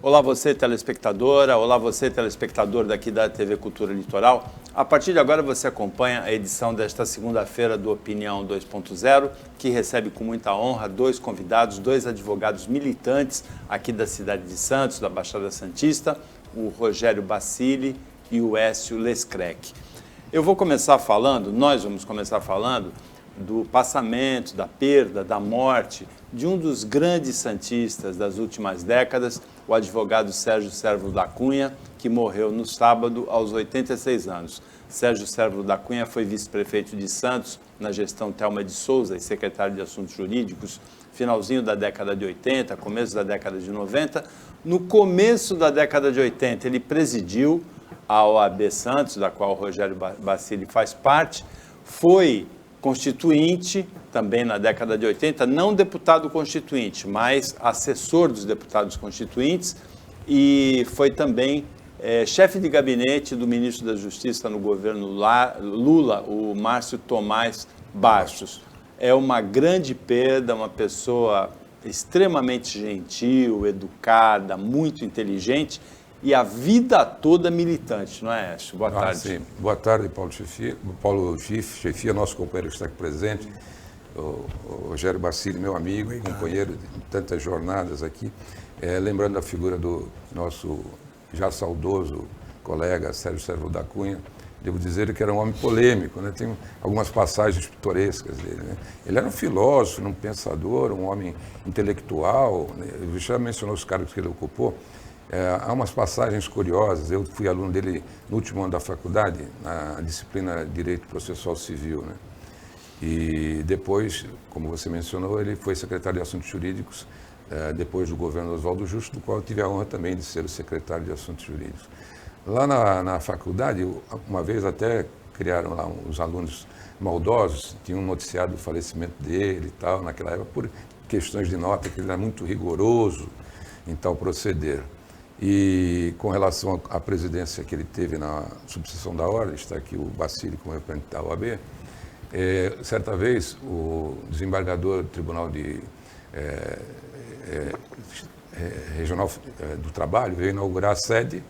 Olá você telespectadora, olá você telespectador daqui da TV Cultura Litoral. A partir de agora você acompanha a edição desta segunda-feira do Opinião 2.0, que recebe com muita honra dois convidados, dois advogados militantes aqui da cidade de Santos, da Baixada Santista, o Rogério Bacilli e o Écio Lescrec. Nós vamos começar falando do passamento, da perda, da morte de um dos grandes santistas das últimas décadas, o advogado Sérgio Sérvulo da Cunha, que morreu no sábado aos 86 anos. Sérgio Sérvulo da Cunha foi vice-prefeito de Santos na gestão Thelma de Souza e secretário de Assuntos Jurídicos, finalzinho da década de 80, começo da década de 90. No começo da década de 80, ele presidiu a OAB Santos, da qual o Rogério Bacilli faz parte, foi constituinte, também na década de 80, não deputado constituinte, mas assessor dos deputados constituintes, e foi também chefe de gabinete do ministro da Justiça no governo Lula, o Márcio Tomás Bastos. É uma grande perda, uma pessoa extremamente gentil, educada, muito inteligente, e a vida toda militante, não é, Écio? Boa tarde. Sim. Boa tarde, Paulo Chefia, nosso companheiro que está aqui presente, o Rogério Bacilli, meu amigo, companheiro de tantas jornadas aqui. Lembrando a figura do nosso já saudoso colega Sérgio Sérvulo da Cunha, devo dizer que era um homem polêmico, né? Tem algumas passagens pitorescas dele, né? Ele era um filósofo, um pensador, um homem intelectual, né? Eu já mencionou os cargos que ele ocupou. Há umas passagens curiosas. Eu fui aluno dele no último ano da faculdade, na disciplina de Direito Processual Civil, né? E depois, como você mencionou, ele foi secretário de Assuntos Jurídicos depois do governo Oswaldo Justo, do qual eu tive a honra também de ser o secretário de Assuntos Jurídicos. Lá na faculdade, uma vez até criaram lá uns alunos maldosos, tinham noticiado o falecimento dele e tal, naquela época, por questões de nota, que ele era muito rigoroso em tal proceder. E com relação à presidência que ele teve na subseção da ordem, está aqui o Bacilli como representante da OAB, certa vez o desembargador do Tribunal Regional do Trabalho veio inaugurar a sede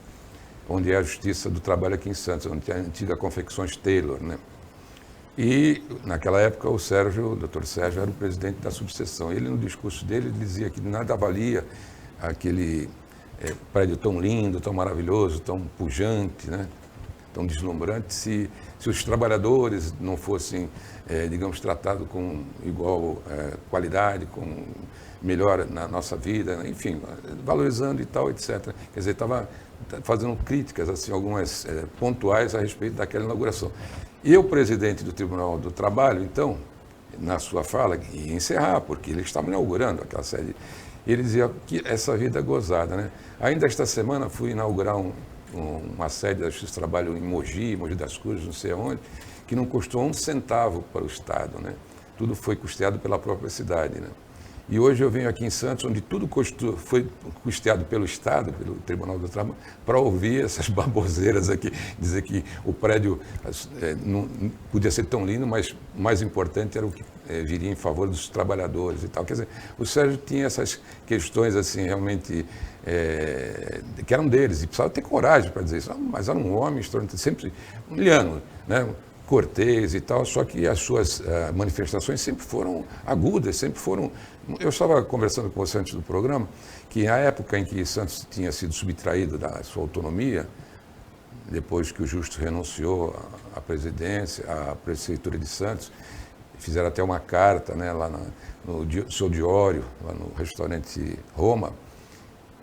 onde é a Justiça do Trabalho aqui em Santos, onde tem a antiga Confecções Taylor, né? E naquela época o Dr. Sérgio era o presidente da subseção. Ele, no discurso dele, dizia que nada valia aquele prédio tão lindo, tão maravilhoso, tão pujante, né? Tão deslumbrante, se os trabalhadores não fossem, digamos, tratados com igual qualidade, com melhor na nossa vida, né? Enfim, valorizando e tal, etc. Quer dizer, estava fazendo críticas, assim, algumas pontuais a respeito daquela inauguração. E o presidente do Tribunal do Trabalho, então, na sua fala, ia encerrar, porque ele estava inaugurando aquela sede. Ele dizia que essa vida é gozada, né? Ainda esta semana fui inaugurar uma sede da Justiça do Trabalho em Mogi das Cruzes, não sei aonde, que não custou um centavo para o Estado, né? Tudo foi custeado pela própria cidade, né? E hoje eu venho aqui em Santos, onde tudo foi custeado pelo Estado, pelo Tribunal do Trabalho, para ouvir essas baboseiras aqui, dizer que o prédio não podia ser tão lindo, mas o mais importante era o que viria em favor dos trabalhadores e tal. Quer dizer, o Sérgio tinha essas questões assim, realmente, que eram deles, e precisava ter coragem para dizer isso. Mas era um homem sempre humilhando, né? Cortês e tal, só que as suas manifestações sempre foram agudas, sempre foram... Eu estava conversando com você antes do programa, que na época em que Santos tinha sido subtraído da sua autonomia, depois que o Justo renunciou à presidência, à prefeitura de Santos, fizeram até uma carta, né, lá no seu Diório, lá no restaurante Roma,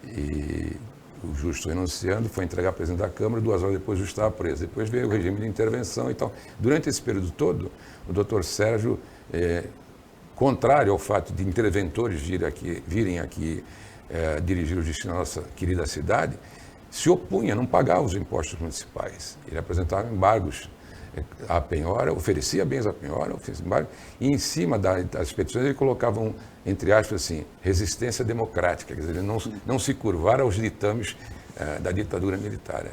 e o Justo renunciando, foi entregar a presidente da Câmara, 2 horas depois o Justo estava preso. Depois veio o regime de intervenção e tal. Durante esse período todo, o doutor Sérgio, contrário ao fato de interventores virem aqui dirigir o destino da nossa querida cidade, se opunha, não pagava os impostos municipais. Ele apresentava embargos à penhora, oferecia bens à penhora, oferecia embargos, e em cima das petições ele colocava entre aspas, assim, resistência democrática, quer dizer, ele não se curvar aos ditames da ditadura militar.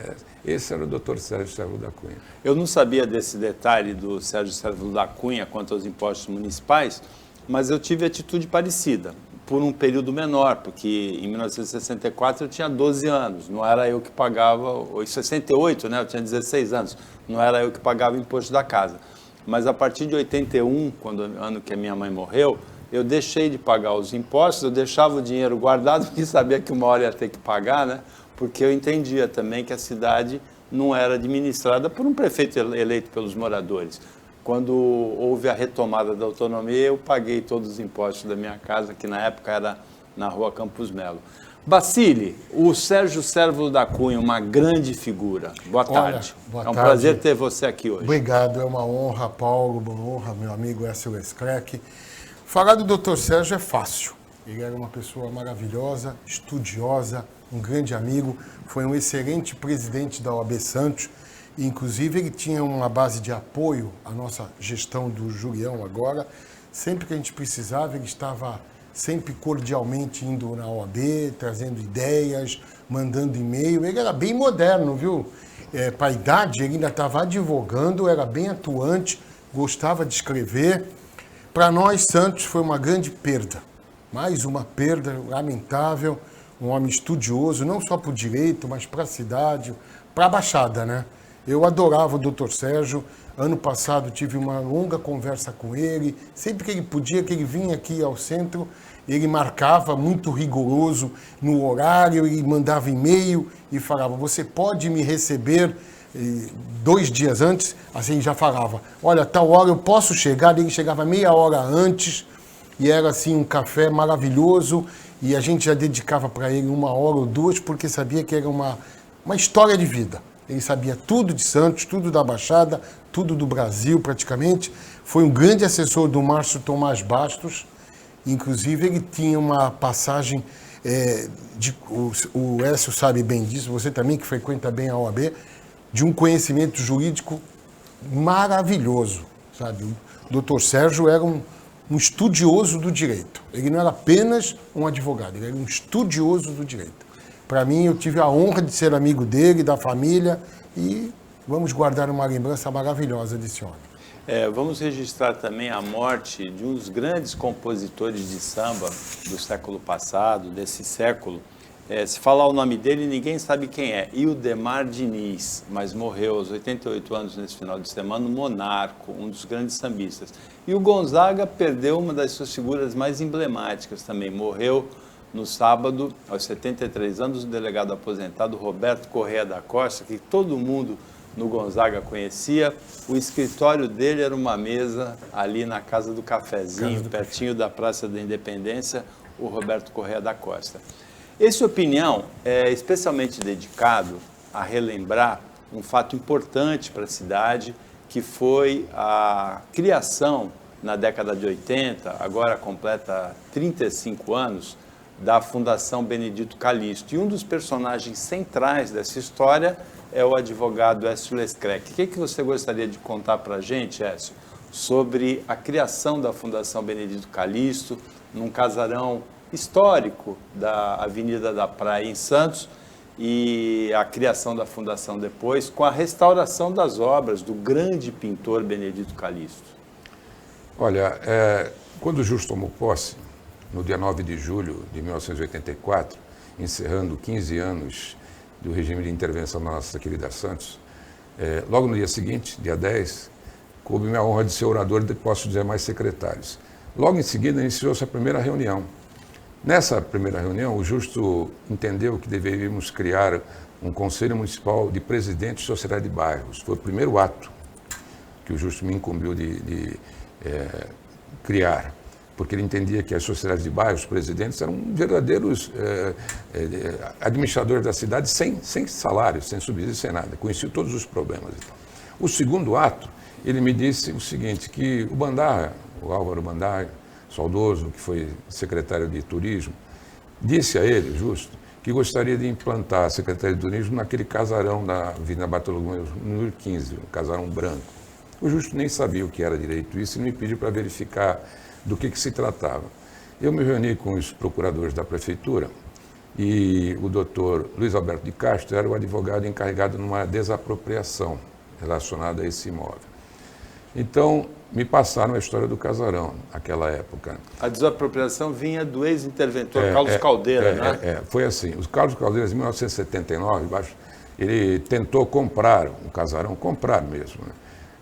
Esse era o doutor Sérgio Sérvulo da Cunha. Eu não sabia desse detalhe do Sérgio Sérvulo da Cunha quanto aos impostos municipais, mas eu tive atitude parecida. por um período menor, porque em 1964 eu tinha 12 anos, não era eu que pagava, ou em 68, né, eu tinha 16 anos, não era eu que pagava o imposto da casa. Mas a partir de 81, ano que a minha mãe morreu, eu deixei de pagar os impostos, eu deixava o dinheiro guardado, porque sabia que uma hora ia ter que pagar, né, porque eu entendia também que a cidade não era administrada por um prefeito eleito pelos moradores. Quando houve a retomada da autonomia, eu paguei todos os impostos da minha casa, que na época era na rua Campos Melo. Bacili, o Sérgio Sérvulo da Cunha, uma grande figura. Boa tarde. Boa tarde. Prazer ter você aqui hoje. Obrigado, é uma honra, Paulo, uma honra, meu amigo Écio Lescrec. Falar do Dr. Sérgio é fácil. Ele era uma pessoa maravilhosa, estudiosa, um grande amigo, foi um excelente presidente da OAB Santos. Inclusive, ele tinha uma base de apoio à nossa gestão do Julião agora. Sempre que a gente precisava, ele estava sempre cordialmente indo na OAB, trazendo ideias, mandando e-mail. Ele era bem moderno, viu? Para a idade, ele ainda estava advogando, era bem atuante, gostava de escrever. Para nós, Santos, foi uma grande perda. Mais uma perda lamentável. Um homem estudioso, não só para o direito, mas para a cidade, para a Baixada, né? Eu adorava o Dr. Sérgio. Ano passado tive uma longa conversa com ele. Sempre que ele podia, que ele vinha aqui ao centro, ele marcava, muito rigoroso no horário, ele mandava e-mail e falava, você pode me receber 2 dias antes? Assim, já falava, olha, tal hora eu posso chegar. Ele chegava meia hora antes e era assim um café maravilhoso e a gente já dedicava para ele 1 hora ou 2 porque sabia que era uma história de vida. Ele sabia tudo de Santos, tudo da Baixada, tudo do Brasil praticamente. Foi um grande assessor do Márcio Tomás Bastos. Inclusive, ele tinha uma passagem, o Écio sabe bem disso, você também que frequenta bem a OAB, de um conhecimento jurídico maravilhoso, sabe? O Dr. Sérgio era um estudioso do direito. Ele não era apenas um advogado, ele era um estudioso do direito. Para mim, eu tive a honra de ser amigo dele, da família, e vamos guardar uma lembrança maravilhosa desse homem. Vamos registrar também a morte de um dos grandes compositores de samba do século passado, desse século. Se falar o nome dele, ninguém sabe quem é. Ildemar Diniz, mas morreu aos 88 anos nesse final de semana, o Monarco, um dos grandes sambistas. E o Gonzaga perdeu uma das suas figuras mais emblemáticas também. Morreu no sábado, aos 73 anos, o delegado aposentado Roberto Correia da Costa, que todo mundo no Gonzaga conhecia. O escritório dele era uma mesa ali na Casa do Cafezinho, pertinho da Praça da Independência, o Roberto Correia da Costa. Esse Opinião é especialmente dedicado a relembrar um fato importante para a cidade, que foi a criação, na década de 80, agora completa 35 anos, da Fundação Benedito Calixto. E um dos personagens centrais dessa história é o advogado Écio Lescrec. O que você gostaria de contar para a gente, Écio, sobre a criação da Fundação Benedito Calixto, num casarão histórico da Avenida da Praia, em Santos, e a criação da fundação depois, com a restauração das obras do grande pintor Benedito Calixto? Olha, quando o Justo tomou posse, no dia 9 de julho de 1984, encerrando 15 anos do regime de intervenção da nossa querida Santos, logo no dia seguinte, dia 10, coube-me a honra de ser orador e posso dizer mais secretários. Logo em seguida, iniciou-se a primeira reunião. Nessa primeira reunião, o Justo entendeu que deveríamos criar um Conselho Municipal de Presidentes de Sociedade de Bairros. Foi o primeiro ato que o Justo me incumbiu de criar, porque ele entendia que as sociedades de bairros, os presidentes, eram verdadeiros administradores da cidade sem salário, sem subsídio, sem nada. Conheciam todos os problemas e tal. O segundo ato, ele me disse o seguinte, que o Bandarra, o Álvaro Bandarra, saudoso, que foi secretário de Turismo, disse a ele, Justo, que gostaria de implantar a Secretaria de Turismo naquele casarão da Avenida Bartolomeu, número 15, um casarão branco. O Justo nem sabia o que era direito isso e me pediu para verificar do que se tratava. Eu me reuni com os procuradores da prefeitura e o doutor Luiz Alberto de Castro era o advogado encarregado numa desapropriação relacionada a esse imóvel. Então, me passaram a história do casarão, naquela época. A desapropriação vinha do ex-interventor Carlos Caldeira, né? Foi assim. O Carlos Caldeira, em 1979, ele tentou comprar o casarão, comprar mesmo, né,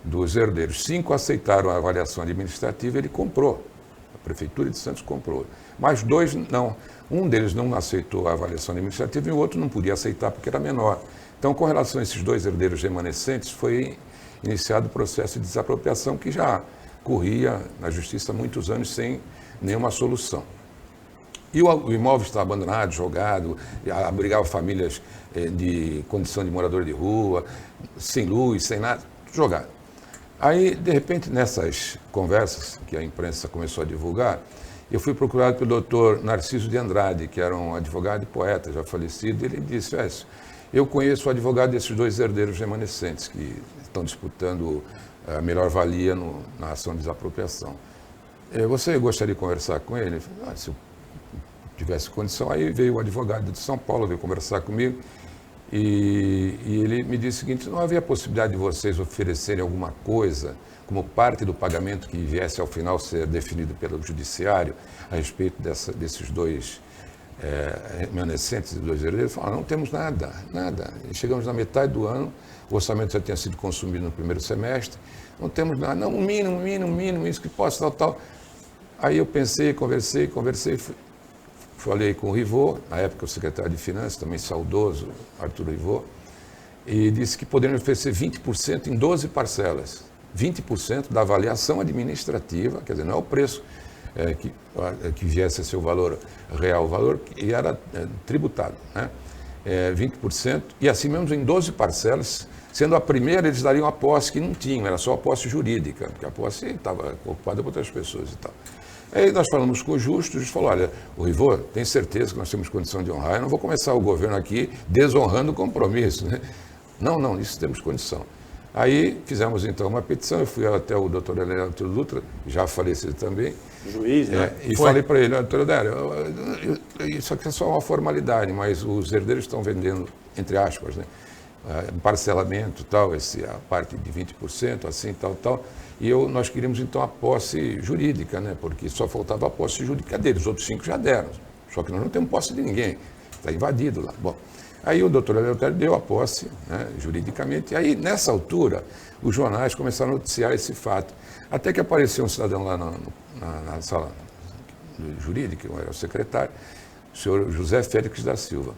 dos herdeiros. 5 aceitaram a avaliação administrativa, ele comprou. A Prefeitura de Santos comprou. Mas 2 não. Um deles não aceitou a avaliação administrativa e o outro não podia aceitar porque era menor. Então, com relação a esses 2 herdeiros remanescentes, foi iniciado o processo de desapropriação que já corria na Justiça há muitos anos sem nenhuma solução. E o imóvel estava abandonado, jogado, abrigava famílias de condição de morador de rua, sem luz, sem nada, jogado. Aí, de repente, nessas conversas que a imprensa começou a divulgar, eu fui procurado pelo doutor Narciso de Andrade, que era um advogado e poeta já falecido, e ele disse, eu conheço o advogado desses 2 herdeiros remanescentes que estão disputando a melhor valia na ação de desapropriação. Você gostaria de conversar com ele? Se eu tivesse condição, aí veio o advogado de São Paulo, veio conversar comigo, e ele me disse o seguinte, não havia possibilidade de vocês oferecerem alguma coisa como parte do pagamento que viesse ao final ser definido pelo judiciário a respeito desses 2 remanescentes e 2 herdeiros? Falaram, não temos nada. Chegamos na metade do ano, o orçamento já tinha sido consumido no primeiro semestre, não temos nada, não, um mínimo, isso que possa, tal. Aí eu pensei, conversei, falei com o Rivot, na época o secretário de Finanças, também saudoso, Arthur Rivot, e disse que poderiam oferecer 20% em 12 parcelas. 20% da avaliação administrativa, quer dizer, não é o preço que viesse a ser o valor real, o valor que era tributado, né? 20%, e assim mesmo em 12 parcelas, sendo a primeira eles dariam a posse que não tinham, era só a posse jurídica, porque a posse estava ocupada por outras pessoas e tal. Aí nós falamos com o Justo falou, olha, o Rivot, tem certeza que nós temos condição de honrar, eu não vou começar o governo aqui desonrando o compromisso, né? Não, isso temos condição. Aí fizemos então uma petição, eu fui até o doutor Eleonto Dutra, já falecido também. Juiz, né? E falei para ele, doutor Adélio, isso aqui é só uma formalidade, mas os herdeiros estão vendendo, entre aspas, né? Parcelamento, tal, a parte de 20%, assim, tal. E nós queríamos então a posse jurídica, né? Porque só faltava a posse jurídica deles, os outros 5 já deram. Só que nós não temos posse de ninguém, está invadido lá. Bom, aí o doutor Eleutério deu a posse, né, juridicamente, e aí nessa altura os jornais começaram a noticiar esse fato. Até que apareceu um cidadão lá na sala jurídica, eu era o secretário, o senhor José Félix da Silva.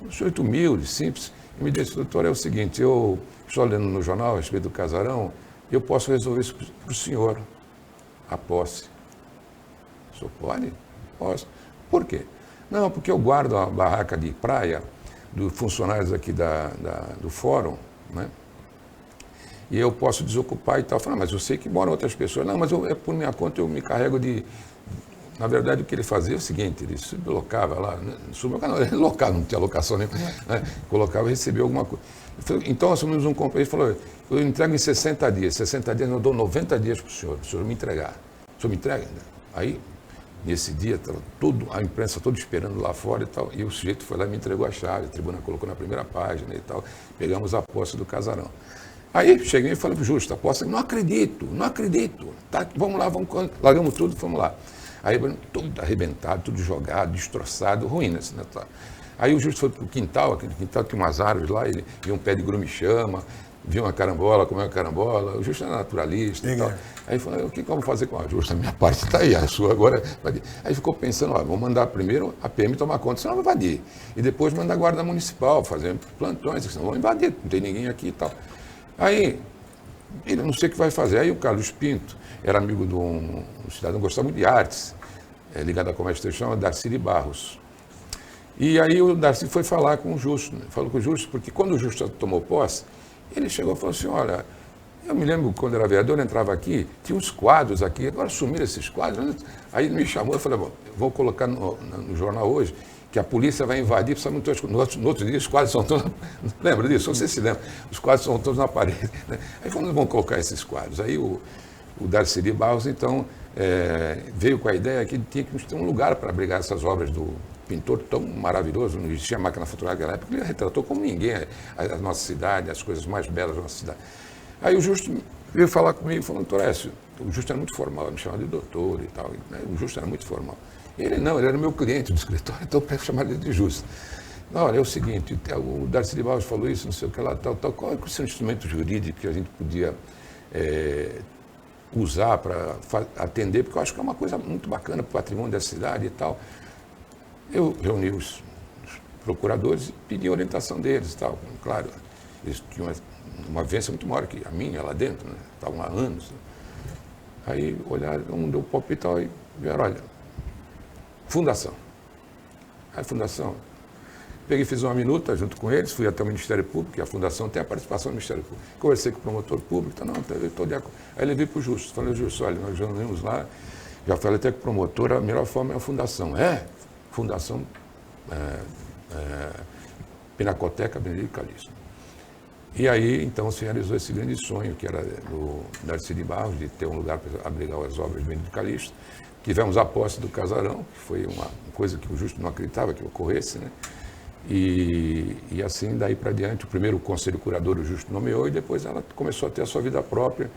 Um senhor humilde, simples, e me disse, doutor, é o seguinte, eu estou lendo no jornal a respeito do casarão, eu posso resolver isso para o senhor, a posse. O senhor pode? Posso. Por quê? Não, porque eu guardo a barraca de praia dos funcionários aqui do fórum, né? E eu posso desocupar e tal. Falei, mas eu sei que moram outras pessoas. Não, mas por minha conta eu me carrego de... Na verdade, o que ele fazia é o seguinte, ele sublocava lá, né? Ele locava, não tinha locação nenhuma, né? Colocava e recebia alguma coisa. Então, assumimos um compromisso, ele falou, eu entrego em 60 dias, 60 dias eu dou 90 dias para o senhor me entregar. O senhor me entrega? Aí, nesse dia, estava a imprensa toda esperando lá fora e tal, e o sujeito foi lá e me entregou a chave, a tribuna colocou na primeira página e tal, pegamos a posse do casarão. Aí cheguei e falei para o Justo, a posse, não acredito, tá, vamos lá, largamos tudo, fomos lá. Aí tudo arrebentado, tudo jogado, destroçado, ruínas, né? Aí o Justo foi para o quintal, aquele quintal tinha umas árvores lá, ele viu um pé de grume-chama, viu uma carambola, comeu uma carambola, o Justo era naturalista e tal. Aí falou, o que vamos fazer com a Justo? A minha parte está aí, a sua agora... Aí ficou pensando, vamos mandar primeiro a PM tomar conta, senão vai invadir. E depois mandar a guarda municipal, fazer plantões, senão vão invadir, não tem ninguém aqui e tal. Aí, ele não sei o que vai fazer. Aí o Carlos Pinto era amigo de um cidadão que gostava muito de artes, ligado à comércio exterior, Darcy de Barros. E aí o Darcy foi falar com o Justo, né? Falou com o Justo, porque quando o Justo tomou posse, ele chegou e falou assim, olha, eu me lembro quando era vereador, eu entrava aqui, tinha uns quadros aqui, agora sumiram esses quadros. Né? Aí ele me chamou e falou, bom, vou colocar no jornal hoje, que a polícia vai invadir, precisamente no outro dia os quadros são todos... Lembra disso? Você se lembra? Os quadros são todos na parede. Né? Aí falou, vamos colocar esses quadros. Aí o Darcy de Barros, então, veio com a ideia que tinha que ter um lugar para abrigar essas obras do pintor tão maravilhoso, não existia máquina fotográfica naquela época, ele retratou como ninguém a nossa cidade, as coisas mais belas da nossa cidade. Aí o Justo veio falar comigo, falando, doutor Écio, o Justo era muito formal, me chamava de doutor e tal, né? O Justo era muito formal. Ele não, ele era meu cliente do escritório, então eu peço chamar ele de Justo. Olha, é o seguinte, o Darcy de Barros falou isso, não sei o que lá, tal, qual é o seu instrumento jurídico que a gente podia usar para atender, porque eu acho que é uma coisa muito bacana para o patrimônio da cidade e tal. Eu reuni os procuradores e pedi a orientação deles e tal. Claro, eles tinham uma vivência muito maior que a minha lá dentro, né? Estavam há anos. Aí olharam, um deu palpite e tal, e vieram, olha, fundação. Aí fundação. Peguei e fiz uma minuta junto com eles, fui até o Ministério Público, e a fundação tem a participação do Ministério Público. Conversei com o promotor público, eu estou de acordo. Aí levei para o Justo, falei, Justo, olha, nós já vimos lá, já falei até com o promotor, a melhor forma é a fundação. Fundação Pinacoteca Benedito Calixto. E aí, então, se realizou esse grande sonho, que era do Darcy de Barros, de ter um lugar para abrigar as obras de Benedito Calixto. Tivemos a posse do casarão, que foi uma coisa que o Justo não acreditava que ocorresse, né? E assim, daí para diante, o primeiro conselho curador o Justo nomeou e depois ela começou a ter a sua vida própria.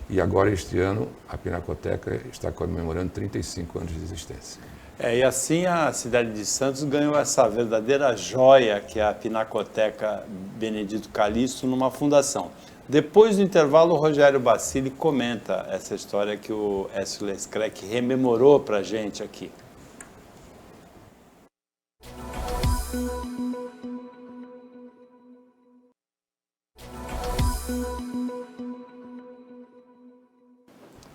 E agora, este ano, a Pinacoteca está comemorando 35 anos de existência. E assim a cidade de Santos ganhou essa verdadeira joia que é a Pinacoteca Benedito Calixto numa fundação. Depois do intervalo, o Rogério Bacilli comenta essa história que o Écio Lescrec rememorou para a gente aqui.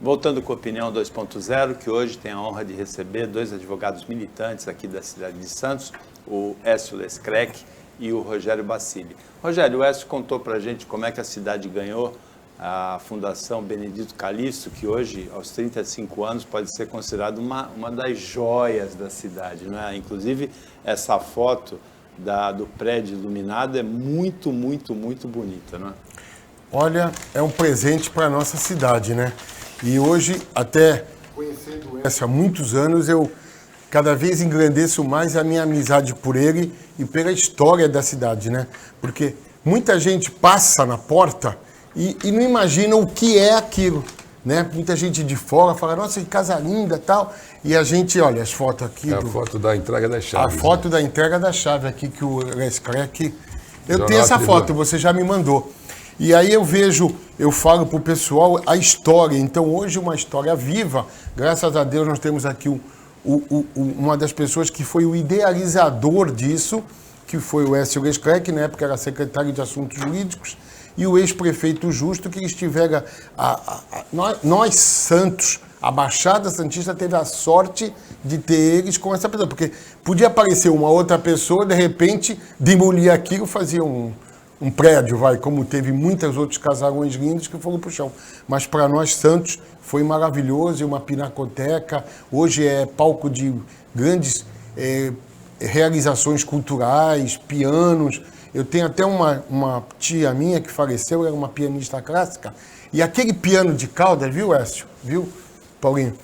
Voltando com a Opinião 2.0, que hoje tem a honra de receber dois advogados militantes aqui da cidade de Santos, o Écio Lescrec e o Rogério Bacilli. Rogério, o Écio contou para a gente como é que a cidade ganhou a Fundação Benedito Calixto, que hoje, aos 35 anos, pode ser considerada uma das joias da cidade, né? Inclusive, essa foto do prédio iluminado é muito, muito, muito bonita, né? Olha, é um presente para a nossa cidade, né? E hoje, até conhecendo o Écio há muitos anos, eu cada vez engrandeço mais a minha amizade por ele e pela história da cidade, né? Porque muita gente passa na porta e não imagina o que é aquilo, né? Muita gente de fora fala, nossa, que casa linda e tal. E a gente, olha, as fotos aqui... A foto da entrega das chaves. A foto da entrega da chave aqui que o Lescrec... Eu tenho essa foto, você já me mandou. E aí eu falo para o pessoal a história. Então, hoje, uma história viva. Graças a Deus, nós temos aqui uma das pessoas que foi o idealizador disso, que foi o Écio Lescrec, na época era secretário de Assuntos Jurídicos, e o ex-prefeito Justo, que estiveram... Nós, Santos, a Baixada Santista, teve a sorte de ter eles com essa pessoa. Porque podia aparecer uma outra pessoa, de repente, demolir aquilo, fazia um prédio, como teve muitos outros casarões lindos que foram para o chão. Mas para nós, Santos, foi maravilhoso, uma pinacoteca, hoje é palco de grandes realizações culturais, pianos. Eu tenho até uma tia minha que faleceu, era uma pianista clássica, e aquele piano de cauda, viu, Écio? Viu, Paulinho?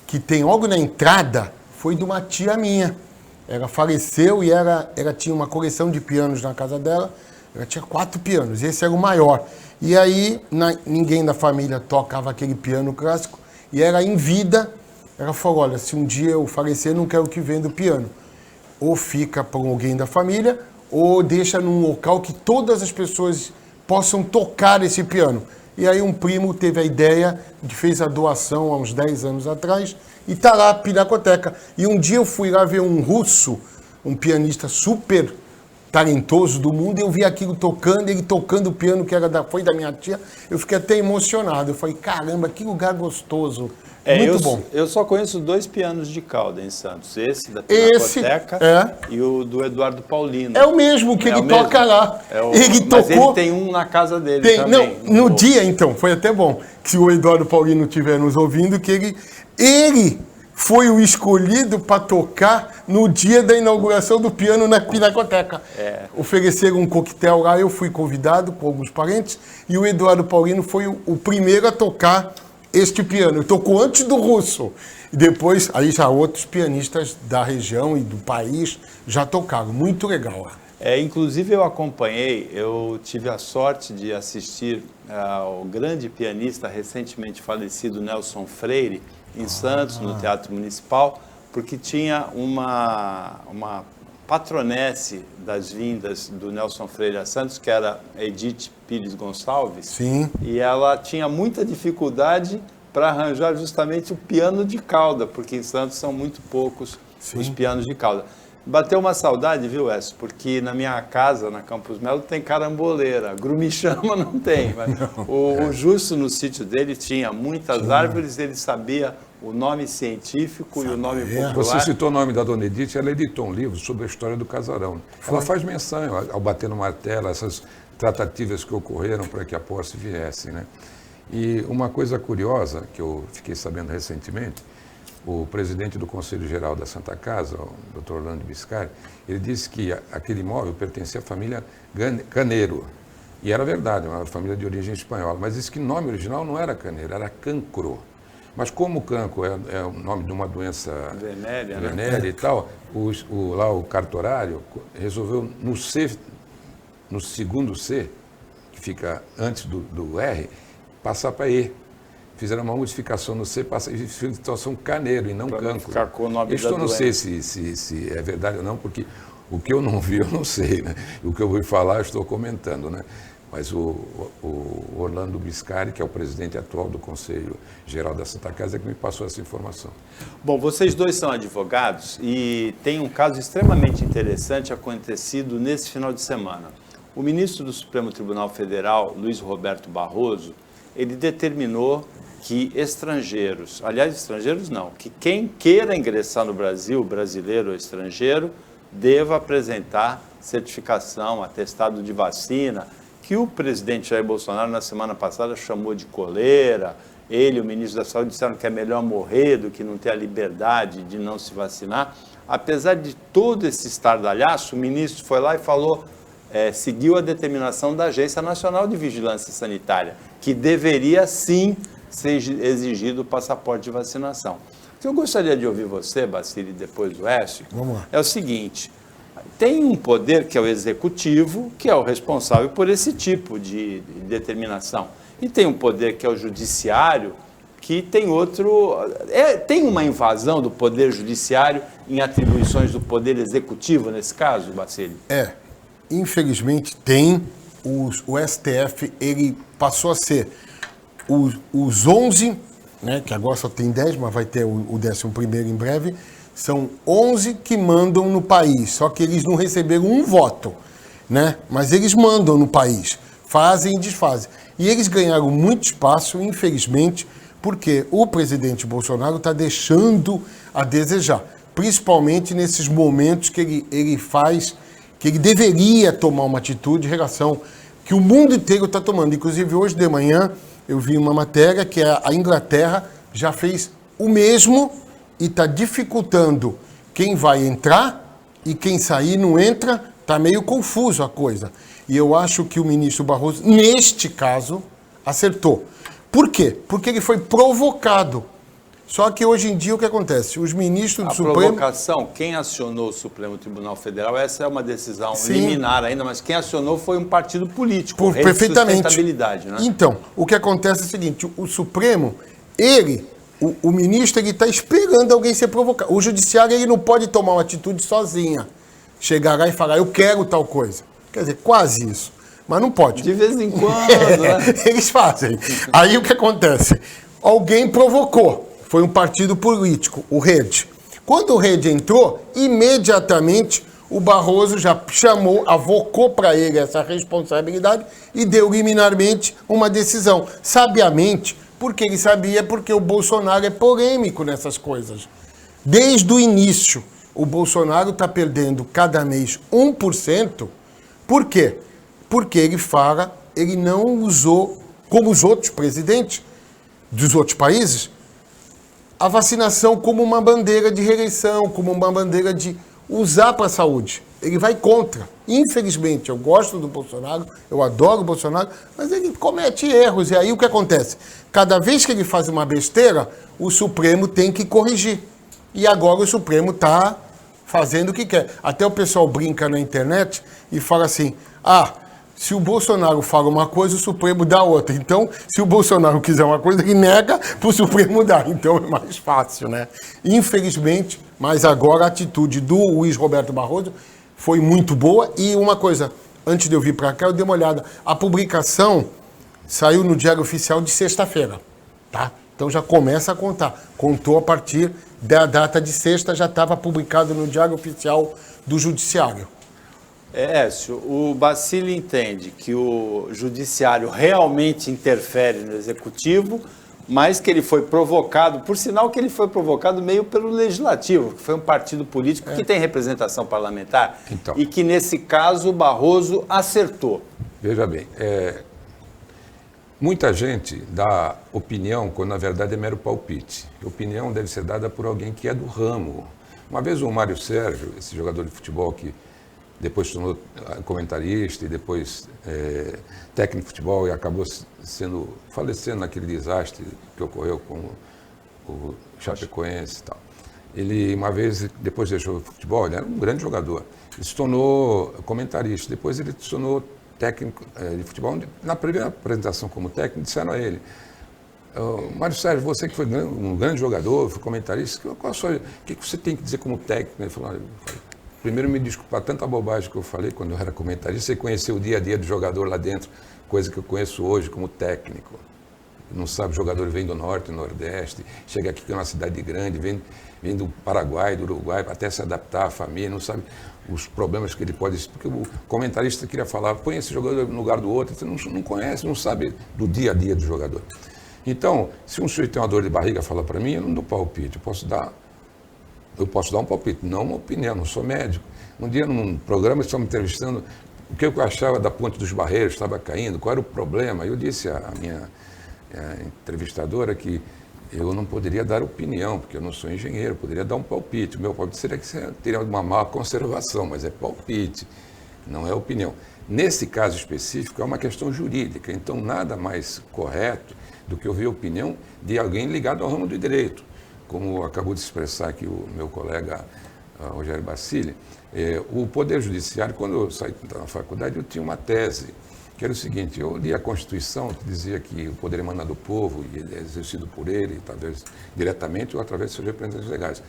Que tem logo na entrada, foi de uma tia minha. Ela faleceu e ela tinha uma coleção de pianos na casa dela. Ela tinha 4 pianos, esse era o maior. E aí, ninguém da família tocava aquele piano clássico. E ela, em vida, ela falou, olha, se um dia eu falecer, não quero que venda o piano. Ou fica para alguém da família, ou deixa num local que todas as pessoas possam tocar esse piano. E aí um primo teve a ideia, fez a doação há uns 10 anos atrás, e está lá a Pinacoteca. E um dia eu fui lá ver um russo, um pianista super talentoso do mundo, e eu vi aquilo tocando, ele tocando o piano que foi da minha tia, eu fiquei até emocionado. Eu falei, caramba, que lugar gostoso. Muito bom. Eu só conheço 2 pianos de cauda em Santos. Esse da Pinacoteca e o do Eduardo Paulino. É o mesmo que ele toca lá. Mas ele tem um na casa dele também. Não, no dia, então, foi até bom que o Eduardo Paulino estiver nos ouvindo, que ele foi o escolhido para tocar no dia da inauguração do piano na Pinacoteca. Ofereceram um coquetel lá, eu fui convidado com alguns parentes, e o Eduardo Paulino foi o primeiro a tocar este piano. Ele tocou antes do russo. E depois, aí já outros pianistas da região e do país já tocaram. Muito legal lá. Inclusive eu tive a sorte de assistir ao grande pianista recentemente falecido Nelson Freire, em Santos, no Teatro Municipal, porque tinha uma patronesse das vindas do Nelson Freire a Santos, que era Edith Pires Gonçalves. Sim. E ela tinha muita dificuldade para arranjar justamente o piano de cauda, porque em Santos são muito poucos os pianos de cauda. Bateu uma saudade, viu, Écio? Porque na minha casa, na Campos Melo, tem caramboleira. Grumichama não tem. Mas o Justo, no sítio dele, tinha muitas árvores, ele sabia o nome científico e o nome popular. Você citou o nome da dona Edith, ela editou um livro sobre a história do casarão. Ela faz menção, ao bater no martelo, essas tratativas que ocorreram para que a posse viesse, né? E uma coisa curiosa, que eu fiquei sabendo recentemente, o presidente do Conselho Geral da Santa Casa, o Dr. Orlando Biscari, ele disse que aquele imóvel pertencia à família Caneiro. E era verdade, uma família de origem espanhola, mas disse que o nome original não era Caneiro, era Cancro. Mas como o cancro é o nome de uma doença venérea e tal, lá o cartorário resolveu no segundo C, que fica antes do R, passar para E. Fizeram uma modificação no C, passa e situação Caneiro e não Cancro. Isso eu não sei se é verdade ou não, porque o que eu não vi eu não sei, né? O que eu vou falar eu estou comentando, né? Mas o Orlando Biscari, que é o presidente atual do Conselho Geral da Santa Casa, é que me passou essa informação. Bom, vocês dois são advogados e tem um caso extremamente interessante acontecido nesse final de semana. O ministro do Supremo Tribunal Federal, Luiz Roberto Barroso, ele determinou que estrangeiros não, que quem queira ingressar no Brasil, brasileiro ou estrangeiro, deva apresentar certificação, atestado de vacina, que o presidente Jair Bolsonaro, na semana passada, chamou de coleira. Ele e o ministro da Saúde disseram que é melhor morrer do que não ter a liberdade de não se vacinar. Apesar de todo esse estardalhaço, o ministro foi lá e falou, seguiu a determinação da Agência Nacional de Vigilância Sanitária, que deveria sim ser exigido o passaporte de vacinação. O que eu gostaria de ouvir você, Bacili, e depois o Écio, é o seguinte: tem um poder que é o executivo, que é o responsável por esse tipo de determinação. E tem um poder que é o judiciário, que tem outro... tem uma invasão do poder judiciário em atribuições do poder executivo nesse caso, Bacili? Infelizmente tem. O STF, ele passou a ser os 11, né, que agora só tem 10, mas vai ter o 11º em breve, são 11 que mandam no país, só que eles não receberam um voto, né? Mas eles mandam no país, fazem e desfazem. E eles ganharam muito espaço, infelizmente, porque o presidente Bolsonaro está deixando a desejar, principalmente nesses momentos que ele faz, que ele deveria tomar uma atitude em relação que o mundo inteiro está tomando. Inclusive, hoje de manhã, eu vi uma matéria que a Inglaterra já fez o mesmo e está dificultando quem vai entrar e quem sair não entra, está meio confuso a coisa. E eu acho que o ministro Barroso, neste caso, acertou. Por quê? Porque ele foi provocado. Só que hoje em dia o que acontece? Os ministros do Supremo... A provocação, quem acionou o Supremo Tribunal Federal, essa é uma decisão liminar ainda, mas quem acionou foi um partido político, perfeitamente. Sustentabilidade, né? Então, o que acontece é o seguinte, o Supremo, o ministro, ele está esperando alguém ser provocado. O judiciário, ele não pode tomar uma atitude sozinha. Chegar lá e falar, eu quero tal coisa. Quer dizer, quase isso. Mas não pode. De vez em quando, né? Eles fazem. Aí o que acontece? Alguém provocou. Foi um partido político, o Rede. Quando o Rede entrou, imediatamente o Barroso já chamou, avocou para ele essa responsabilidade e deu liminarmente uma decisão. Sabiamente, porque ele sabia, porque o Bolsonaro é polêmico nessas coisas. Desde o início, o Bolsonaro está perdendo cada mês 1%. Por quê? Porque ele não usou, como os outros presidentes dos outros países, a vacinação como uma bandeira de reeleição, como uma bandeira de usar para a saúde. Ele vai contra. Infelizmente, eu gosto do Bolsonaro, eu adoro o Bolsonaro, mas ele comete erros. E aí o que acontece? Cada vez que ele faz uma besteira, o Supremo tem que corrigir. E agora o Supremo está fazendo o que quer. Até o pessoal brinca na internet e fala assim, se o Bolsonaro fala uma coisa, o Supremo dá outra. Então, se o Bolsonaro quiser uma coisa, ele nega para o Supremo dar. Então, é mais fácil, né? Infelizmente, mas agora a atitude do Luiz Roberto Barroso foi muito boa. E uma coisa, antes de eu vir para cá, eu dei uma olhada. A publicação saiu no Diário Oficial de sexta-feira, tá? Então, já começa a contar. Contou a partir da data de sexta, já estava publicado no Diário Oficial do Judiciário. Écio, o Bacilli entende que o judiciário realmente interfere no executivo, mas que ele foi provocado, por sinal que ele foi provocado meio pelo legislativo, que foi um partido político que tem representação parlamentar, Então. E que nesse caso o Barroso acertou. Veja bem, muita gente dá opinião quando na verdade é mero palpite. A opinião deve ser dada por alguém que é do ramo. Uma vez o Mário Sérgio, esse jogador de futebol que depois se tornou comentarista e depois técnico de futebol e acabou falecendo naquele desastre que ocorreu com o Chapecoense e tal. Ele, uma vez, depois deixou o futebol, ele era um grande jogador. Ele se tornou comentarista, depois ele se tornou técnico de futebol. Na primeira apresentação como técnico, disseram a ele, Mário Sérgio, você que foi um grande jogador, foi comentarista, o que você tem que dizer como técnico? Ele falou, primeiro me desculpar tanta bobagem que eu falei quando eu era comentarista, você conheceu o dia a dia do jogador lá dentro, coisa que eu conheço hoje como técnico. Não sabe, o jogador vem do norte, do nordeste, chega aqui que é uma cidade grande, vem do Paraguai, do Uruguai, até se adaptar à família, não sabe os problemas que ele pode... Porque o comentarista queria falar, põe esse jogador no lugar do outro, você não conhece, não sabe do dia a dia do jogador. Então, se um sujeito tem uma dor de barriga fala para mim, eu não dou palpite, eu posso dar um palpite, não uma opinião, não sou médico. Um dia, num programa, eles estavam me entrevistando o que eu achava da Ponte dos Barreiros, estava caindo, qual era o problema. Eu disse à minha entrevistadora que eu não poderia dar opinião, porque eu não sou engenheiro, eu poderia dar um palpite. O meu palpite seria que você teria uma má conservação, mas é palpite, não é opinião. Nesse caso específico, é uma questão jurídica, então nada mais correto do que ouvir a opinião de alguém ligado ao ramo do direito. Como acabou de expressar aqui o meu colega Rogério Bacilli, o Poder Judiciário, quando eu saí da faculdade, eu tinha uma tese, que era o seguinte, eu li a Constituição, que dizia que o poder emana do povo, e ele é exercido por ele, talvez diretamente ou através de seus representantes legais.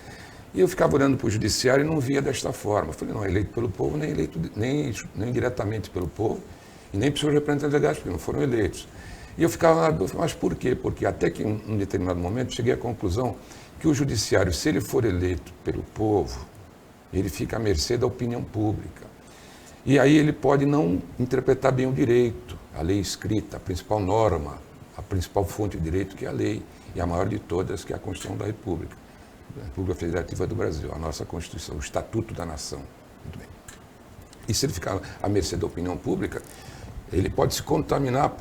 E eu ficava olhando para o Judiciário e não via desta forma. Eu falei, não, é eleito pelo povo, nem diretamente pelo povo, e nem pelos seus representantes legais, porque não foram eleitos. E eu ficava na dúvida, mas por quê? Porque até que em um determinado momento cheguei à conclusão que o judiciário, se ele for eleito pelo povo, ele fica à mercê da opinião pública. E aí ele pode não interpretar bem o direito, a lei escrita, a principal norma, a principal fonte de direito que é a lei, e a maior de todas, que é a Constituição da República Federativa do Brasil, a nossa Constituição, o Estatuto da Nação. Muito bem. E se ele ficar à mercê da opinião pública, ele pode se contaminar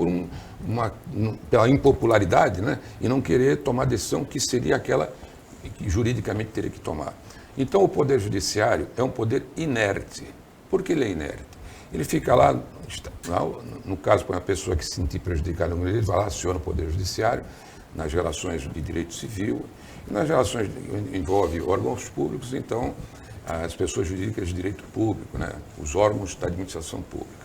pela impopularidade, né? E não querer tomar a decisão que seria aquela que juridicamente teria que tomar. Então, o Poder Judiciário é um poder inerte. Por que ele é inerte? Ele fica lá, no caso, para uma pessoa que se sentir prejudicada, ele vai lá, aciona o Poder Judiciário, nas relações de direito civil, e nas relações que envolvem órgãos públicos, então, as pessoas jurídicas de direito público, né? Os órgãos da administração pública.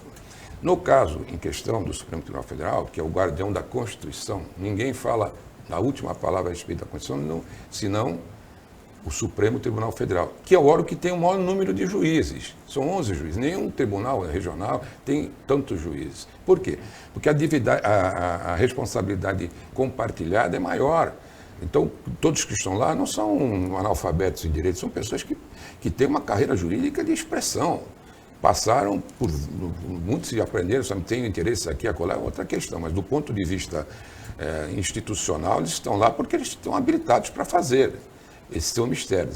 No caso em questão do Supremo Tribunal Federal, que é o guardião da Constituição, ninguém fala a última palavra a respeito da Constituição, senão o Supremo Tribunal Federal, que é o órgão que tem o maior número de juízes. São 11 juízes. Nenhum tribunal regional tem tantos juízes. Por quê? Porque a responsabilidade compartilhada é maior. Então, todos que estão lá não são analfabetos em direito, são pessoas que têm uma carreira jurídica de expressão. Passaram por... Muitos se aprenderam, sabe, têm interesse aqui, acolá, é outra questão, mas do ponto de vista institucional, eles estão lá porque eles estão habilitados para fazer. Esse seu mistério.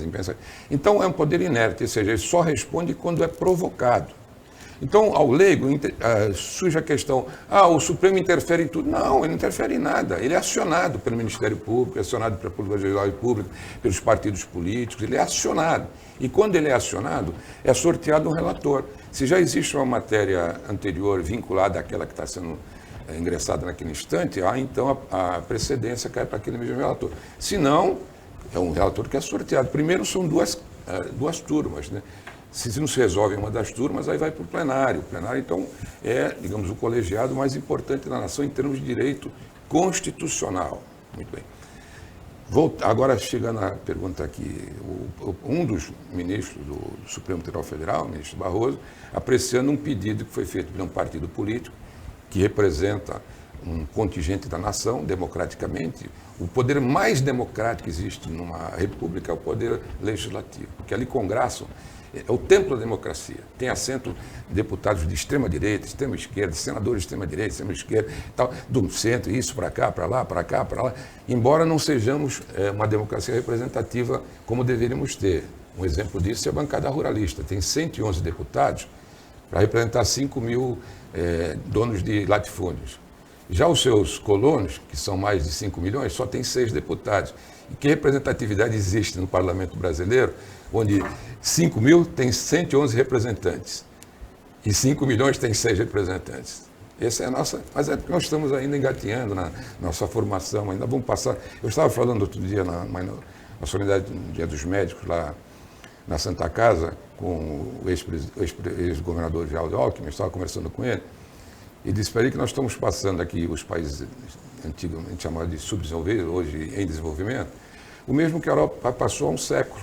Então, é um poder inerte, ou seja, ele só responde quando é provocado. Então, ao leigo, surge a questão, o Supremo interfere em tudo. Não, ele não interfere em nada. Ele é acionado pelo Ministério Público, é acionado pela Procuradoria Pública, pelos partidos políticos, ele é acionado. E quando ele é acionado, é sorteado um relator. Se já existe uma matéria anterior vinculada àquela que está sendo ingressada naquele instante, então a precedência cai para aquele mesmo relator. Se não, é um relator que é sorteado. Primeiro, são duas duas turmas, né? Se não se resolve uma das turmas, aí vai para o plenário. O plenário, então, é, digamos, o colegiado mais importante da nação em termos de direito constitucional. Muito bem. Agora, chegando à pergunta aqui, um dos ministros do Supremo Tribunal Federal, o ministro Barroso, apreciando um pedido que foi feito por um partido político que representa um contingente da nação, democraticamente. O poder mais democrático que existe numa república é o poder legislativo, porque ali Congresso é o templo da democracia. Tem assento deputados de extrema-direita, extrema-esquerda, senadores de extrema-direita, extrema-esquerda, tal, do centro, isso para cá, para lá, para cá, para lá. Embora não sejamos uma democracia representativa como deveríamos ter. Um exemplo disso é a bancada ruralista. Tem 111 deputados para representar 5 mil donos de latifúndios. Já os seus colonos, que são mais de 5 milhões, só tem 6 deputados. E que representatividade existe no parlamento brasileiro, onde 5 mil tem 111 representantes e 5 milhões tem 6 representantes. Essa é a nossa... Mas é porque nós estamos ainda engatinhando na nossa formação, ainda vamos passar... Eu estava falando outro dia na solenidade do Dia dos Médicos, lá na Santa Casa, com o ex-governador Geraldo Alckmin, eu estava conversando com ele, e disse para ele que nós estamos passando aqui os países antigamente chamados de subdesenvolvidos, hoje em desenvolvimento, o mesmo que a Europa passou há um século.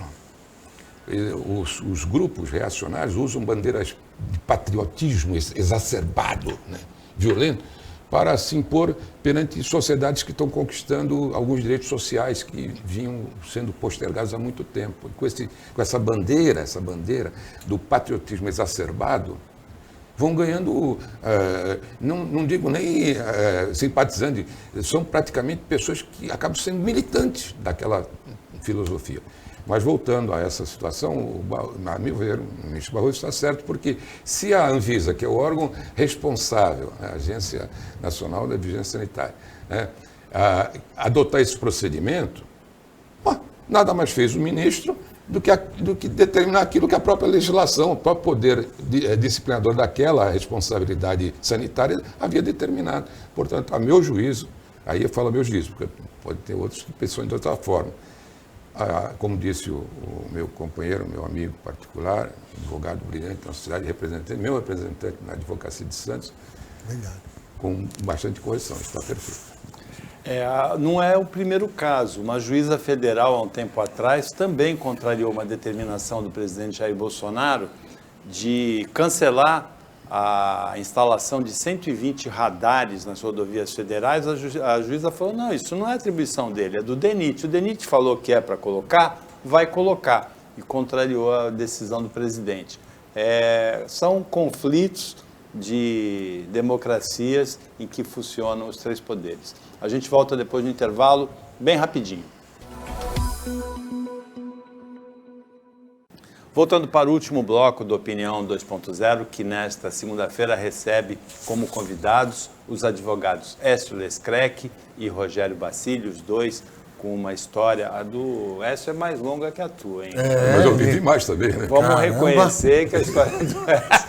Os grupos reacionários usam bandeiras de patriotismo exacerbado, né, violento, para se impor perante sociedades que estão conquistando alguns direitos sociais que vinham sendo postergados há muito tempo. Com essa bandeira do patriotismo exacerbado, vão ganhando, não digo nem simpatizantes, são praticamente pessoas que acabam sendo militantes daquela filosofia. Mas voltando a essa situação, a meu ver, o ministro Barroso está certo, porque se a Anvisa, que é o órgão responsável, a Agência Nacional da Vigilância Sanitária, adotar esse procedimento, nada mais fez o ministro do que determinar aquilo que a própria legislação, o próprio poder disciplinador daquela responsabilidade sanitária havia determinado. Portanto, a meu juízo, aí eu falo a meu juízo, porque pode ter outros que pensam de outra forma. Como disse o meu companheiro, meu amigo particular, advogado brilhante na cidade, meu representante na advocacia de Santos, Obrigado. Com bastante correção, está perfeito. Não é o primeiro caso. Uma juíza federal, há um tempo atrás, também contrariou uma determinação do presidente Jair Bolsonaro de cancelar a instalação de 120 radares nas rodovias federais. A juíza falou, não, isso não é atribuição dele, é do DENIT. O DENIT falou que é para colocar, vai colocar. E contrariou a decisão do presidente. São conflitos de democracias em que funcionam os 3 poderes. A gente volta depois do intervalo, bem rapidinho. Voltando para o último bloco do Opinião 2.0, que nesta segunda-feira recebe como convidados os advogados Écio Lescreck e Rogério Bacilli, os dois com uma história. A do Écio é mais longa que a tua, hein? Mas eu vivi mais também, né? Vamos reconhecer que a história do Écio...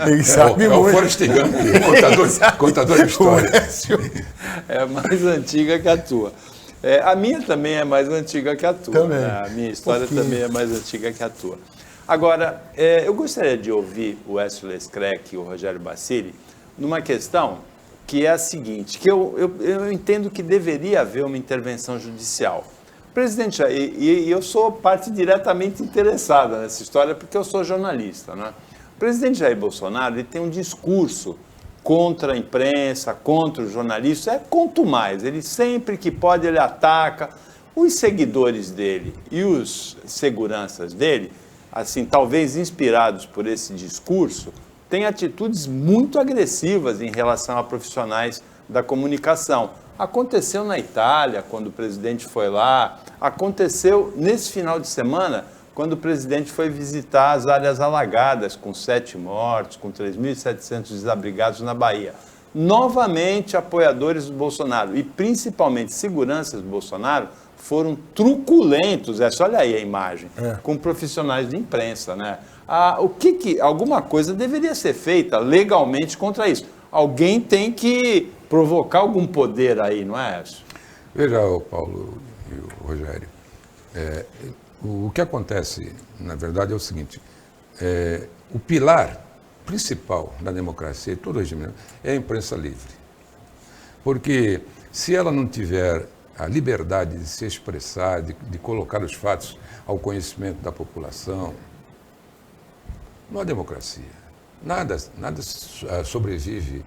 Ele sabe o muito. Forrest Gump, contador de história. É mais antiga que a tua. A minha também é mais antiga que a tua. Também. A minha história também é mais antiga que a tua. Agora, eu gostaria de ouvir o Écio Lescreck e o Rogério Bacilli numa questão que é a seguinte, que eu entendo que deveria haver uma intervenção judicial. Presidente, e eu sou parte diretamente interessada nessa história porque eu sou jornalista, né? O presidente Jair Bolsonaro ele tem um discurso contra a imprensa, contra os jornalistas, quanto mais. Ele sempre que pode, ele ataca. Os seguidores dele e os seguranças dele, assim, talvez inspirados por esse discurso, têm atitudes muito agressivas em relação a profissionais da comunicação. Aconteceu na Itália, quando o presidente foi lá, aconteceu nesse final de semana, quando o presidente foi visitar as áreas alagadas, com 7 mortos, com 3.700 desabrigados na Bahia. Novamente, apoiadores do Bolsonaro e principalmente seguranças do Bolsonaro foram truculentos, olha aí a imagem, com profissionais de imprensa, né? Alguma coisa deveria ser feita legalmente contra isso. Alguém tem que provocar algum poder aí, não é isso? Veja, o Paulo e o Rogério, O que acontece, na verdade, é o seguinte, o pilar principal da democracia, e todo regime, é a imprensa livre. Porque se ela não tiver a liberdade de se expressar, de colocar os fatos ao conhecimento da população, não há democracia. Nada sobrevive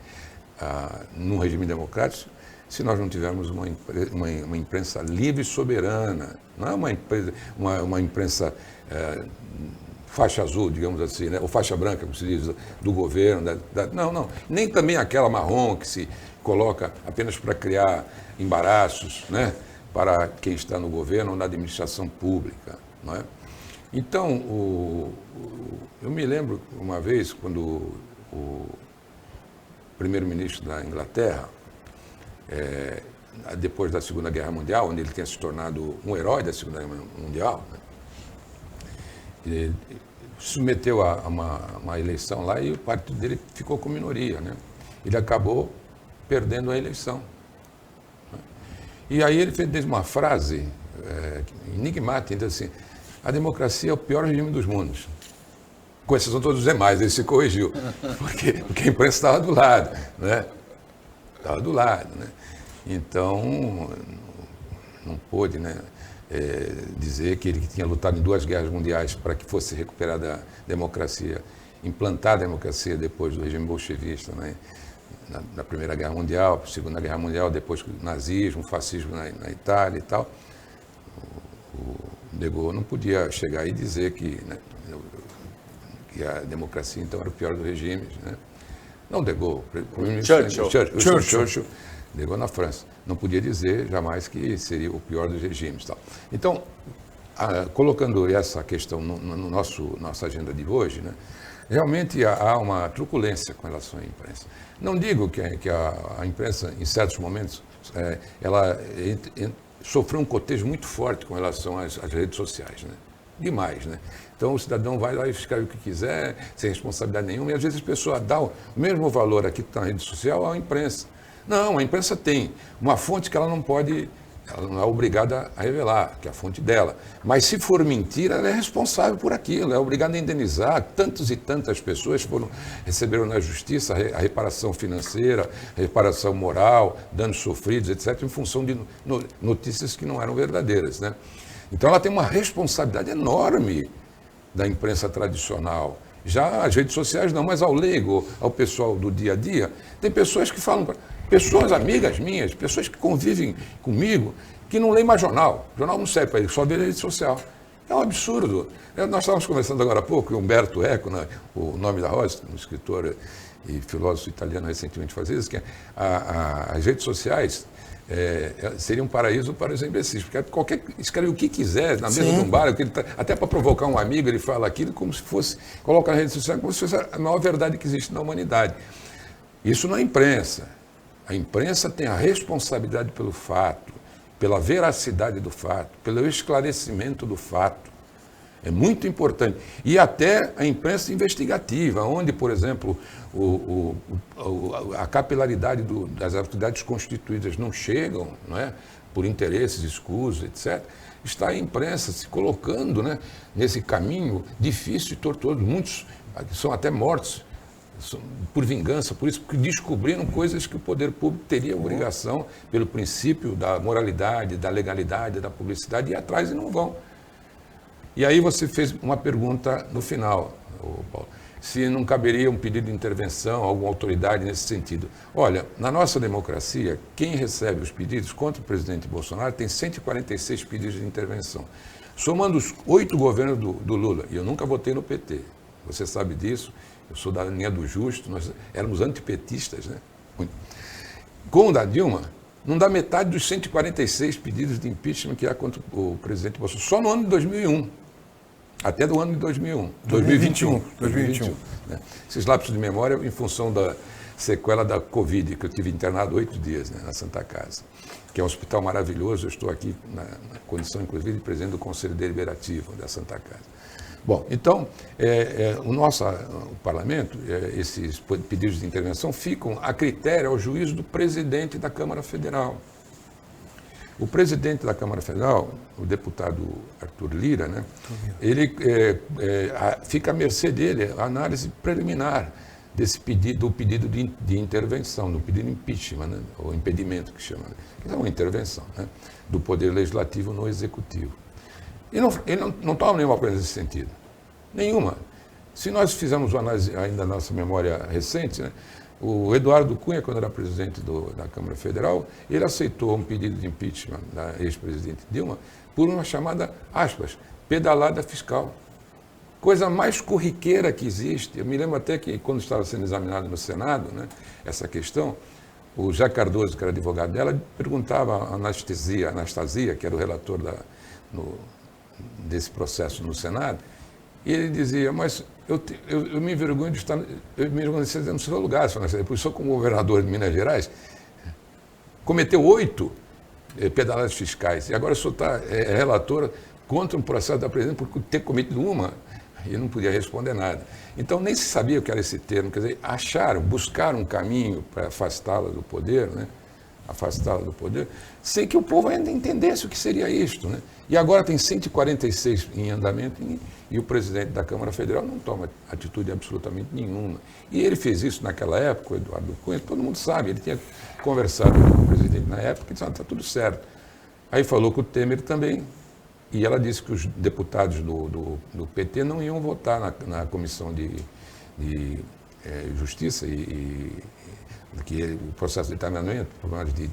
num regime democrático se nós não tivermos uma imprensa livre e soberana. Não é uma imprensa faixa azul, digamos assim, né? Ou faixa branca, como se diz, do governo. Não. Nem também aquela marrom que se coloca apenas para criar embaraços, né? Para quem está no governo ou na administração pública. Não é? Então, eu me lembro uma vez quando o primeiro-ministro da Inglaterra, depois da Segunda Guerra Mundial, onde ele tinha se tornado um herói da Segunda Guerra Mundial, né? Ele submeteu a uma eleição lá e o partido dele ficou com minoria, né? Ele acabou perdendo a eleição. Né? E aí ele fez uma frase enigmática, então assim, a democracia é o pior regime dos mundos. Com exceção de todos os demais, ele se corrigiu, porque a imprensa estava do lado, né? Estava do lado, né? Então, não pôde, né, dizer que ele tinha lutado em 2 guerras mundiais para que fosse recuperada a democracia, implantada a democracia depois do regime bolchevista, né? Na Primeira Guerra Mundial, Segunda Guerra Mundial, depois do nazismo, fascismo na Itália e tal. O De Gaulle não podia chegar e dizer que a democracia, então, era o pior dos regimes, né? Não De Gaulle, Churchill, De Gaulle na França. Não podia dizer jamais que seria o pior dos regimes. Tal. Então, colocando essa questão no nossa agenda de hoje, né, realmente há uma truculência com relação à imprensa. Não digo que a imprensa, em certos momentos, ela sofreu um cotejo muito forte com relação às redes sociais, né? Demais, né? Então o cidadão vai lá e escreve o que quiser, sem responsabilidade nenhuma, e às vezes a pessoa dá o mesmo valor aqui que está na rede social à imprensa. Não, a imprensa tem uma fonte que ela não é obrigada a revelar, que é a fonte dela. Mas se for mentira, ela é responsável por aquilo, é obrigada a indenizar. Tantas e tantas pessoas receberam na justiça a reparação financeira, a reparação moral, danos sofridos, etc., em função de notícias que não eram verdadeiras, né? Então ela tem uma responsabilidade enorme da imprensa tradicional. Já as redes sociais não, mas ao leigo, ao pessoal do dia a dia, tem pessoas que falam, pessoas amigas minhas, pessoas que convivem comigo, que não leem mais jornal. O jornal não serve para eles, só vê rede social. É um absurdo. Nós estávamos conversando agora há pouco, Umberto Eco, né, o nome da Rosa, um escritor e filósofo italiano recentemente fazia isso, que as redes sociais seria um paraíso para os imbecis, porque escreve o que quiser na mesa de um bar, até para provocar um amigo, ele fala aquilo como se fosse, coloca na rede social como se fosse a maior verdade que existe na humanidade. Isso não é imprensa. A imprensa tem a responsabilidade pelo fato, pela veracidade do fato, pelo esclarecimento do fato. É muito importante. E até a imprensa investigativa, onde, por exemplo, a capilaridade das autoridades constituídas não chegam, não é? Por interesses escusos, etc., está a imprensa se colocando, né, nesse caminho difícil e tortuoso. Muitos são até mortos por vingança, por isso, porque descobriram coisas que o poder público teria obrigação, pelo princípio da moralidade, da legalidade, da publicidade, de ir atrás e não vão. E aí você fez uma pergunta no final, Paulo, se não caberia um pedido de intervenção, alguma autoridade nesse sentido. Olha, na nossa democracia, quem recebe os pedidos contra o presidente Bolsonaro tem 146 pedidos de intervenção. Somando os 8 governos do Lula, e eu nunca votei no PT, você sabe disso, eu sou da linha do justo, nós éramos antipetistas, né? Com o da Dilma, não dá metade dos 146 pedidos de impeachment que há contra o presidente Bolsonaro, só no ano de 2001. Até do ano de 2021. Né? Esses lapsos de memória em função da sequela da Covid, que eu tive internado 8 dias, né, na Santa Casa, que é um hospital maravilhoso. Eu estou aqui na condição, inclusive, de presidente do Conselho Deliberativo da Santa Casa. Bom, então, o parlamento, esses pedidos de intervenção ficam a critério, ao juízo do presidente da Câmara Federal. O presidente da Câmara Federal, o deputado Arthur Lira, né, ele fica à mercê dele, a análise preliminar do pedido de intervenção, do pedido de impeachment, né, ou impedimento que chama, que é uma intervenção, né, do Poder Legislativo no Executivo. E ele não toma nenhuma coisa nesse sentido. Nenhuma. Se nós fizermos uma análise ainda da nossa memória recente, né, o Eduardo Cunha, quando era presidente da Câmara Federal, ele aceitou um pedido de impeachment da ex-presidente Dilma por uma chamada, aspas, pedalada fiscal. Coisa mais corriqueira que existe. Eu me lembro até que, quando estava sendo examinado no Senado, né, essa questão, o José Cardoso, que era advogado dela, perguntava a Anastasia, que era o relator desse processo no Senado, e ele dizia, mas eu me envergonho de estar no seu lugar, porque sou como governador de Minas Gerais, cometeu 8 pedaladas fiscais, e agora o senhor está relator contra um processo da presidente por ter cometido uma, e não podia responder nada. Então nem se sabia o que era esse termo, quer dizer, buscaram um caminho para afastá-la do poder, né? Sem que o povo ainda entendesse o que seria isto, né? E agora tem 146 em andamento e o presidente da Câmara Federal não toma atitude absolutamente nenhuma. E ele fez isso naquela época, o Eduardo Cunha, todo mundo sabe, ele tinha conversado com o presidente na época e disse, está tudo certo. Aí falou com o Temer também, e ela disse que os deputados do PT não iam votar na Comissão de Justiça que o processo de determinamento, problemas de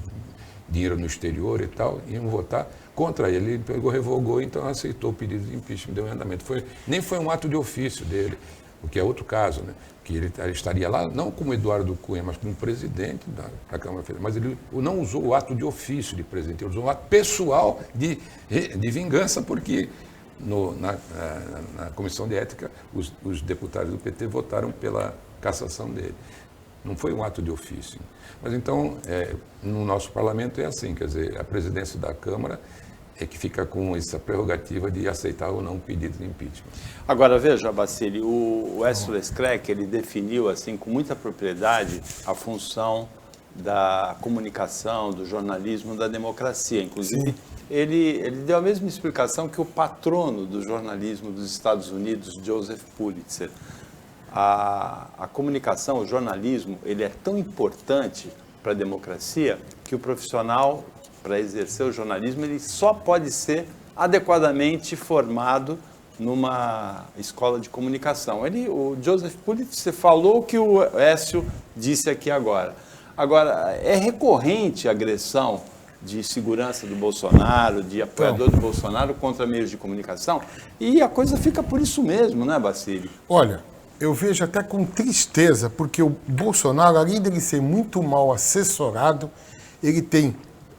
dinheiro no exterior e tal, iam votar contra ele. Ele pegou, revogou, então aceitou o pedido de impeachment, deu um andamento. Nem foi um ato de ofício dele, o que é outro caso, né? Que ele estaria lá, não como Eduardo Cunha, mas como presidente da Câmara Federal. Mas ele não usou o ato de ofício de presidente, ele usou um ato pessoal de vingança, porque na Comissão de Ética os deputados do PT votaram pela cassação dele. Não foi um ato de ofício. Mas então, no nosso parlamento é assim, quer dizer, a presidência da Câmara é que fica com essa prerrogativa de aceitar ou não o pedido de impeachment. Agora, veja, Bacili, o Écio Leclerc, ele definiu assim, com muita propriedade a função da comunicação, do jornalismo, da democracia. Inclusive, ele deu a mesma explicação que o patrono do jornalismo dos Estados Unidos, Joseph Pulitzer. A comunicação, o jornalismo, ele é tão importante para a democracia que o profissional, para exercer o jornalismo, ele só pode ser adequadamente formado numa escola de comunicação. O Joseph Pulitzer falou o que o Écio disse aqui agora. Agora, é recorrente a agressão de segurança do Bolsonaro, de apoiador do Bolsonaro contra meios de comunicação, e a coisa fica por isso mesmo, né, Bacili? Olha, eu vejo até com tristeza, porque o Bolsonaro, além dele ser muito mal assessorado,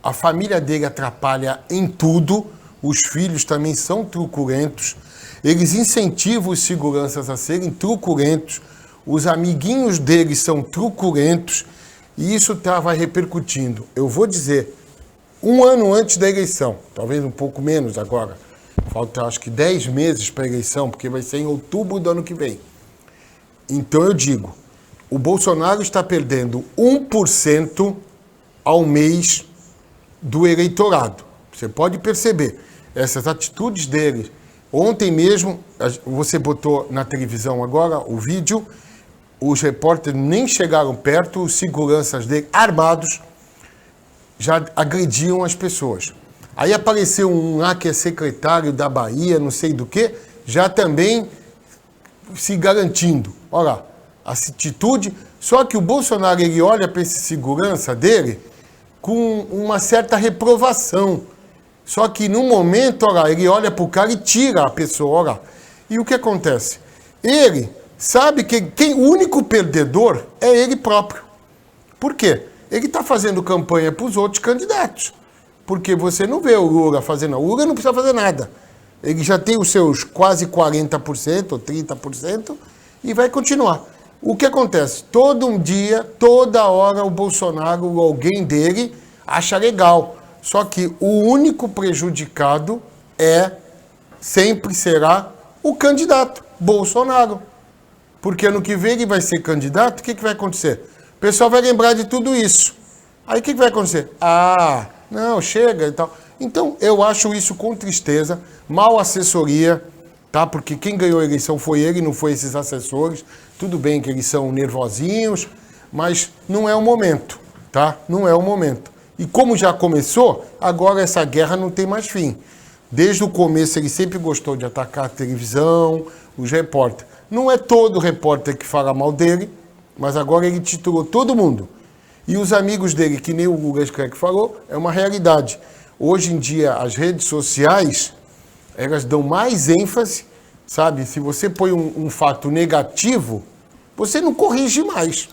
a família dele atrapalha em tudo, os filhos também são truculentos, eles incentivam os seguranças a serem truculentos, os amiguinhos dele são truculentos, e isso vai repercutindo. Eu vou dizer, um ano antes da eleição, talvez um pouco menos agora, falta acho que 10 meses para a eleição, porque vai ser em outubro do ano que vem. Então eu digo, o Bolsonaro está perdendo 1% ao mês do eleitorado. Você pode perceber essas atitudes dele. Ontem mesmo, você botou na televisão agora o vídeo, os repórteres nem chegaram perto, os seguranças dele, armados, já agrediam as pessoas. Aí apareceu um lá que é secretário da Bahia, não sei do que, já também se garantindo. Olha lá, a atitude. Só que o Bolsonaro, ele olha para esse segurança dele com uma certa reprovação. Só que no momento, olha lá, ele olha para o cara e tira a pessoa, olha lá. E o que acontece? Ele sabe que o único perdedor é ele próprio. Por quê? Ele está fazendo campanha para os outros candidatos. Porque você não vê o Lula fazendo. O Lula não precisa fazer nada. Ele já tem os seus quase 40% ou 30% e vai continuar. O que acontece? Todo dia, toda hora, o Bolsonaro ou alguém dele acha legal. Só que o único prejudicado sempre será o candidato, Bolsonaro. Porque ano que vem ele vai ser candidato, o que vai acontecer? O pessoal vai lembrar de tudo isso. Aí o que vai acontecer? Não, chega e tal. Então, eu acho isso com tristeza, mal assessoria, tá? Porque quem ganhou a eleição foi ele, não foi esses assessores. Tudo bem que eles são nervosinhos, mas não é o momento, tá? Não é o momento. E como já começou, agora essa guerra não tem mais fim. Desde o começo ele sempre gostou de atacar a televisão, os repórteres. Não é todo repórter que fala mal dele, mas agora ele titulou todo mundo. E os amigos dele, que nem o Guga Screc falou, é uma realidade. Hoje em dia, as redes sociais, elas dão mais ênfase, sabe? Se você põe um fato negativo, você não corrige mais,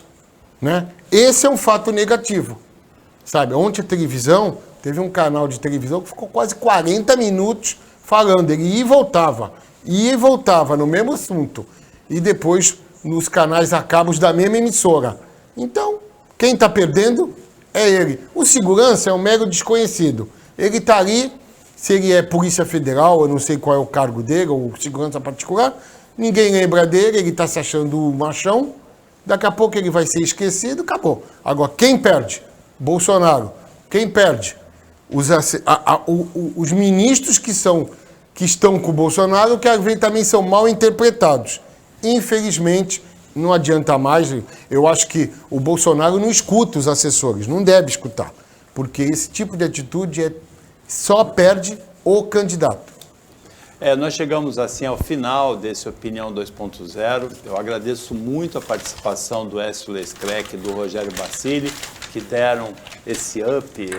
né? Esse é um fato negativo, sabe? Ontem a televisão, teve um canal de televisão que ficou quase 40 minutos falando. Ele ia e voltava no mesmo assunto. E depois nos canais a cabos da mesma emissora. Então, quem está perdendo é ele. O segurança é um mero desconhecido. Ele está ali, se ele é Polícia Federal, eu não sei qual é o cargo dele, ou segurança particular, ninguém lembra dele, ele está se achando o machão, daqui a pouco ele vai ser esquecido, acabou. Agora, quem perde? Bolsonaro. Quem perde? Os ministros que estão com o Bolsonaro, que às vezes também são mal interpretados. Infelizmente, não adianta mais. Eu acho que o Bolsonaro não escuta os assessores, não deve escutar, porque esse tipo de atitude só perde o candidato. Nós chegamos assim ao final desse Opinião 2.0. Eu agradeço muito a participação do Écio Screc e do Rogério Bacilli, que deram esse up,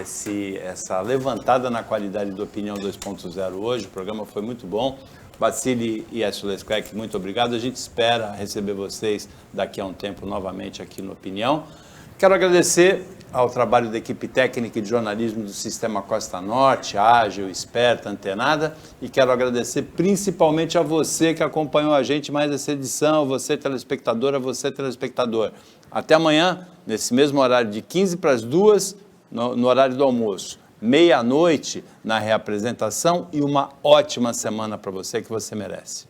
essa levantada na qualidade do Opinião 2.0 hoje. O programa foi muito bom. Bacilli e Écio Screc, muito obrigado. A gente espera receber vocês daqui a um tempo novamente aqui no Opinião. Quero agradecer ao trabalho da equipe técnica e de jornalismo do Sistema Costa Norte, ágil, esperta, antenada, e quero agradecer principalmente a você que acompanhou a gente mais essa edição, você telespectadora, você telespectador. Até amanhã, nesse mesmo horário de 15 para as 2, no horário do almoço, meia-noite na reapresentação, e uma ótima semana para você que você merece.